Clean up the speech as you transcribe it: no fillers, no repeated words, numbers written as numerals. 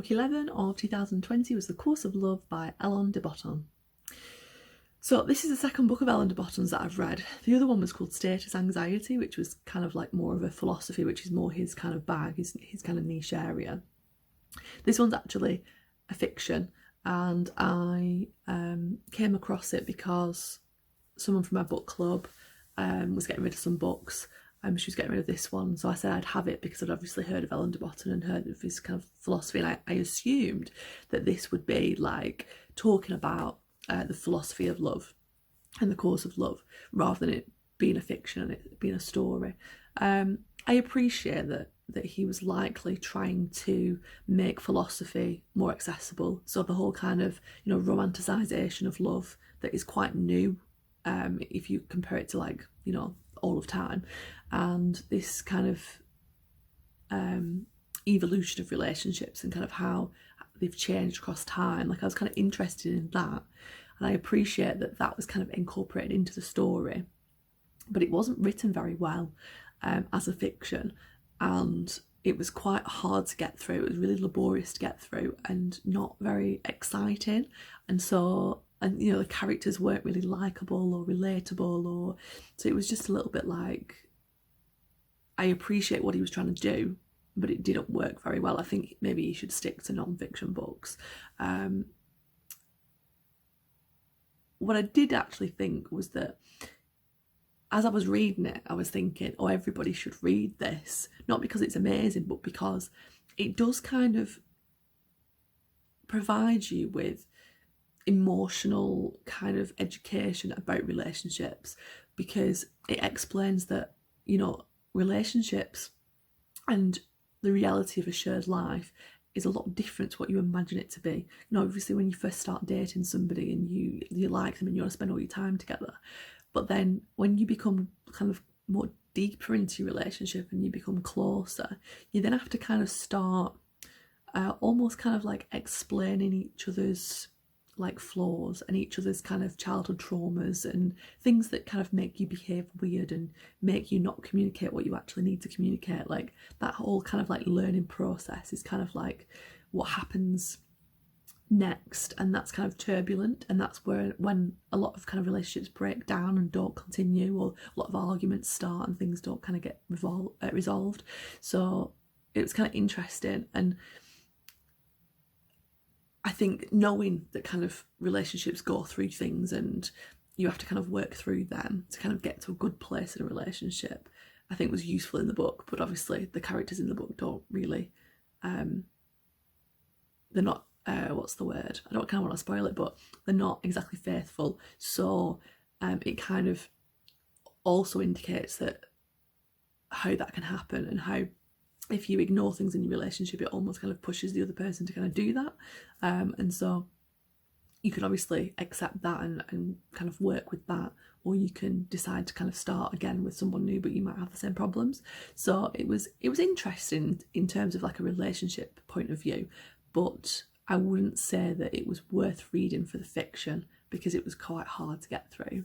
Book 11 of 2020 was The Course of Love by Alain de Botton. So this is the second book of Alain de Botton's that I've read. The other one was called Status Anxiety, which was kind of like more of a philosophy, which is more his kind of bag, his kind of niche area. This one's actually a fiction, and I came across it because someone from my book club was getting rid of some books. She was getting rid of this one, so I said I'd have it because I'd obviously heard of Alain de Botton and heard of his kind of philosophy, and I assumed that this would be like talking about the philosophy of love and the course of love, rather than it being a fiction and it being a story. I appreciate that he was likely trying to make philosophy more accessible. So the whole kind of, romanticisation of love that is quite new, if you compare it to like, all of time, and this kind of evolution of relationships and kind of how they've changed across time. Like I was kind of interested in that, and I appreciate that was kind of incorporated into the story, but it wasn't written very well as a fiction, and it was quite hard to get through. It was really laborious to get through and not very exciting, and the characters weren't really likable or relatable, so it was just a little bit like, I appreciate what he was trying to do, but it didn't work very well. I think maybe you should stick to non-fiction books. What I did actually think was that as I was reading it, I was thinking, oh, everybody should read this, not because it's amazing, but because it does kind of provide you with emotional kind of education about relationships, because it explains that, relationships and the reality of a shared life is a lot different to what you imagine it to be. Obviously when you first start dating somebody and you like them and you want to spend all your time together, but then when you become kind of more deeper into your relationship and you become closer, you then have to kind of start almost kind of like explaining each other's like flaws and each other's kind of childhood traumas and things that kind of make you behave weird and make you not communicate what you actually need to communicate. Like that whole kind of like learning process is kind of like what happens next, and that's kind of turbulent, and that's when a lot of kind of relationships break down and don't continue, or a lot of arguments start and things don't kind of get resolved. So it was kind of interesting, and I think knowing that kind of relationships go through things and you have to kind of work through them to kind of get to a good place in a relationship, I think was useful in the book. But obviously the characters in the book don't really, they're not, what's the word? I don't kind of want to spoil it, but they're not exactly faithful. So it kind of also indicates that how that can happen, and how if you ignore things in your relationship, it almost kind of pushes the other person to kind of do that. And so you can obviously accept that and kind of work with that, or you can decide to kind of start again with someone new, but you might have the same problems. So it was interesting in terms of like a relationship point of view, but I wouldn't say that it was worth reading for the fiction because it was quite hard to get through.